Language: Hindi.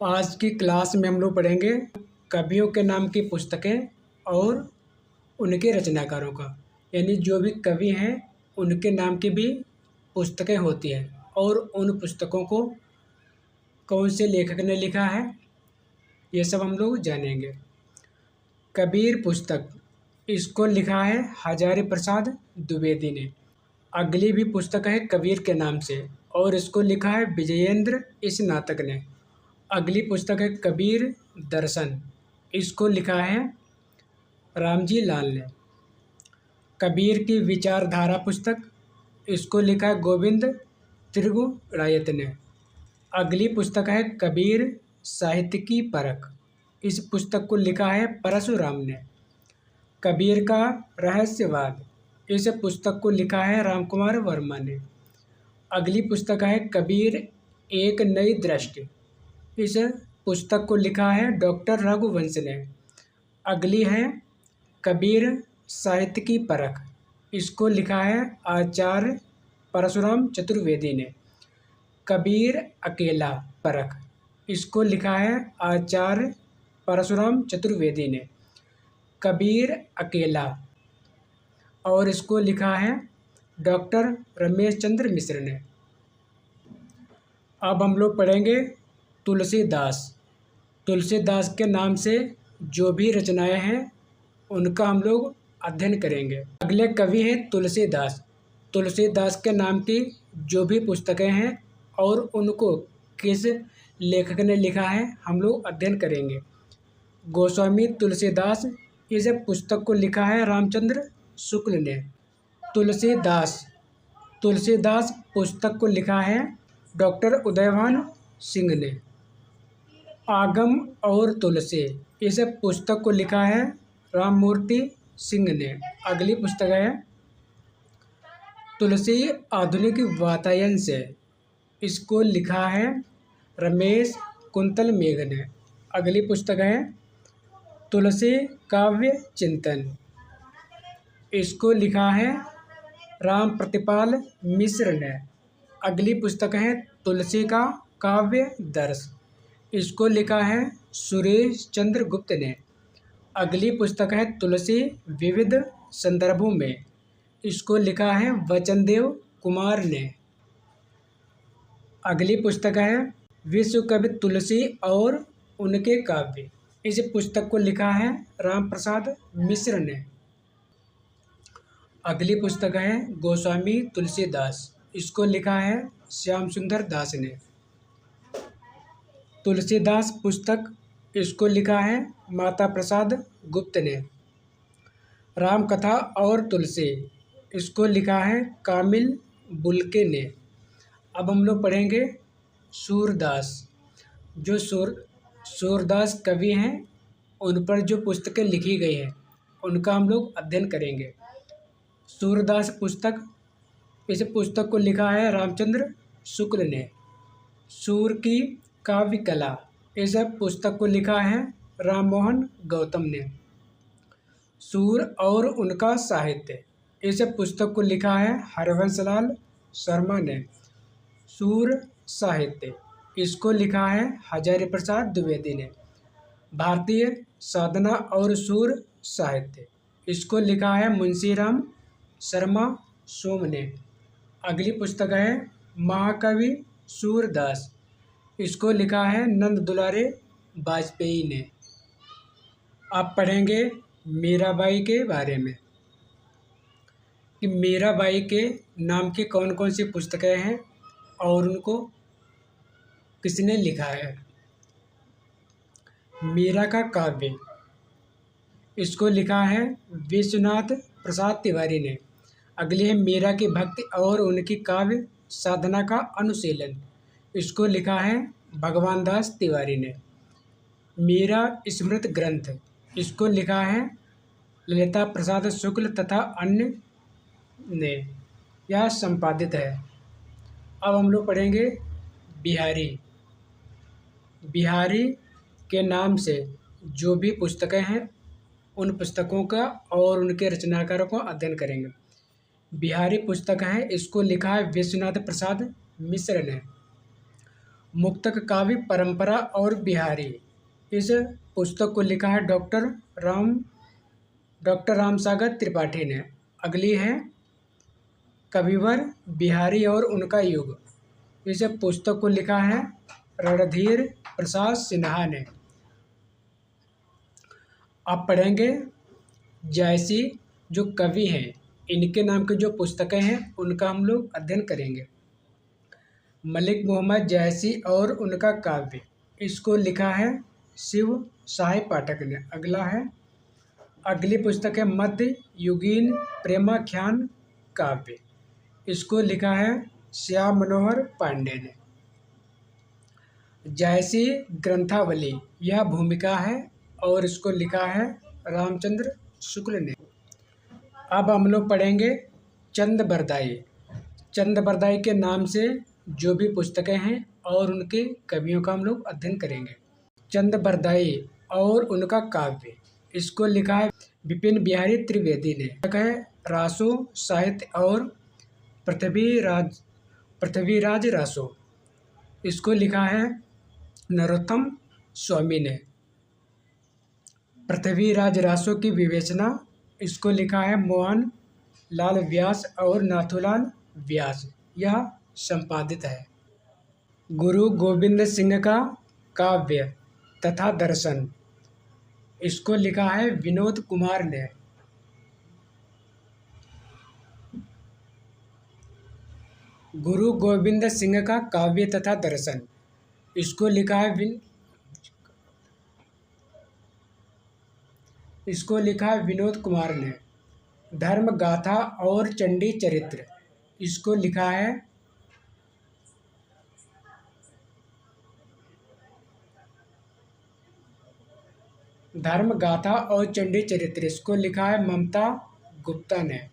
आज की क्लास में हम लोग पढ़ेंगे कवियों के नाम की पुस्तकें और उनके रचनाकारों का। यानी जो भी कवि हैं उनके नाम की भी पुस्तकें होती हैं और उन पुस्तकों को कौन से लेखक ने लिखा है ये सब हम लोग जानेंगे। कबीर पुस्तक, इसको लिखा है हजारी प्रसाद द्विवेदी ने। अगली भी पुस्तक है कबीर के नाम से और इसको लिखा है विजयेंद्र स्नातक ने। अगली पुस्तक है कबीर दर्शन, इसको लिखा है रामजी लाल ने। कबीर की विचारधारा पुस्तक, इसको लिखा है गोविंद त्रिगुरायत ने। अगली पुस्तक है कबीर साहित्य की परख, इस पुस्तक को लिखा है परशुराम ने। कबीर का रहस्यवाद, इस पुस्तक को लिखा है रामकुमार वर्मा ने। अगली पुस्तक है कबीर एक नई दृष्टि, इस पुस्तक को लिखा है डॉक्टर रघुवंश ने। अगली है कबीर साहित्य की परख, इसको लिखा है आचार्य परशुराम चतुर्वेदी ने। कबीर अकेला परख, इसको लिखा है आचार्य परशुराम चतुर्वेदी ने। कबीर अकेला और इसको लिखा है डॉक्टर रमेश चंद्र मिश्र ने। अब हम लोग पढ़ेंगे तुलसीदास। तुलसीदास के नाम से जो भी रचनाएं हैं उनका हम लोग अध्ययन करेंगे। अगले कवि हैं तुलसीदास। तुलसीदास के नाम की जो भी पुस्तकें हैं और उनको किस लेखक ने लिखा है हम लोग अध्ययन करेंगे। गोस्वामी तुलसीदास, इस पुस्तक को लिखा है रामचंद्र शुक्ल ने। तुलसीदास पुस्तक को लिखा है डॉक्टर उदयभान सिंह ने। आगम और तुलसी, इस पुस्तक को लिखा है राममूर्ति सिंह ने। अगली पुस्तक है तुलसी आधुनिक वातायन से, इसको लिखा है रमेश कुंतल मेघ ने। अगली पुस्तक है तुलसी काव्य चिंतन, इसको लिखा है राम प्रतिपाल मिश्र ने। अगली पुस्तक है तुलसी का काव्य दर्श, इसको लिखा है सुरेश चंद्र गुप्त ने। अगली पुस्तक है तुलसी विविध संदर्भों में, इसको लिखा है वचनदेव कुमार ने। अगली पुस्तक है विश्व कवि तुलसी और उनके काव्य, इस पुस्तक को लिखा है राम प्रसाद मिश्र ने। अगली पुस्तक है गोस्वामी तुलसीदास, इसको लिखा है श्याम सुंदर दास ने। तुलसीदास पुस्तक, इसको लिखा है माता प्रसाद गुप्त ने। राम कथा और तुलसी, इसको लिखा है कामिल बुल्के ने। अब हम लोग पढ़ेंगे सूरदास। जो सूरदास कवि हैं उन पर जो पुस्तकें लिखी गई हैं उनका हम लोग अध्ययन करेंगे। सूरदास पुस्तक, इस पुस्तक को लिखा है रामचंद्र शुक्ल ने। सूर की काव्य कला, इस पुस्तक को लिखा है राममोहन गौतम ने। सूर और उनका साहित्य, इस पुस्तक को लिखा है हरवंशलाल शर्मा ने। सूर साहित्य, इसको लिखा है हजारी प्रसाद द्विवेदी ने। भारतीय साधना और सूर साहित्य, इसको लिखा है मुंशीराम शर्मा सोम ने। अगली पुस्तक है महाकवि सूरदास, इसको लिखा है नंद दुलारे वाजपेयी ने। आप पढ़ेंगे मीराबाई के बारे में कि मीराबाई के नाम की कौन कौन सी पुस्तकें हैं और उनको किसने लिखा है। मीरा का काव्य, इसको लिखा है विश्वनाथ प्रसाद तिवारी ने। अगली है मीरा की भक्ति और उनकी काव्य साधना का अनुशीलन, इसको लिखा है भगवान दास तिवारी ने। मीरा स्मृत ग्रंथ, इसको लिखा है ललिता प्रसाद शुक्ल तथा अन्य ने, यह संपादित है। अब हम लोग पढ़ेंगे बिहारी। बिहारी के नाम से जो भी पुस्तकें हैं उन पुस्तकों का और उनके रचनाकारों को अध्ययन करेंगे। बिहारी पुस्तक है, इसको लिखा है विश्वनाथ प्रसाद मिश्र ने। मुक्तक काव्य परंपरा और बिहारी। इस पुस्तक को लिखा है डॉक्टर रामसागर त्रिपाठी ने। अगली है कविवर बिहारी और उनका युग। इस पुस्तक को लिखा है रणधीर प्रसाद सिन्हा ने। आप पढ़ेंगे जैसी जो कवि हैं इनके नाम की जो पुस्तकें हैं उनका हम लोग अध्ययन करेंगे। मलिक मोहम्मद जैसी और उनका काव्य, इसको लिखा है शिव साहिब पाठक ने। अगली पुस्तक है मध्य युगीन प्रेमाख्यान काव्य, इसको लिखा है श्याम मनोहर पांडे ने। जैसी ग्रंथावली यह भूमिका है और इसको लिखा है रामचंद्र शुक्ल ने। अब हम लोग पढ़ेंगे चंद बरदाई। चंद बरदाई के नाम से जो भी पुस्तकें हैं और उनके कवियों का हम लोग अध्ययन करेंगे। चंद बरदाई और उनका काव्य, इसको लिखा है विपिन बिहारी त्रिवेदी ने। है रासो साहित्य और पृथ्वीराज रासो, इसको लिखा है नरोत्तम स्वामी ने। पृथ्वीराज रासो की विवेचना, इसको लिखा है मोहन लाल व्यास और नाथूलाल व्यास, यह संपादित है। गुरु गोविंद सिंह का काव्य तथा दर्शन, इसको लिखा है विनोद कुमार ने। गुरु गोविंद सिंह का काव्य तथा दर्शन, इसको लिखा है विनोद कुमार ने। धर्म गाथा और चंडी चरित्र, इसको लिखा है ममता गुप्ता ने।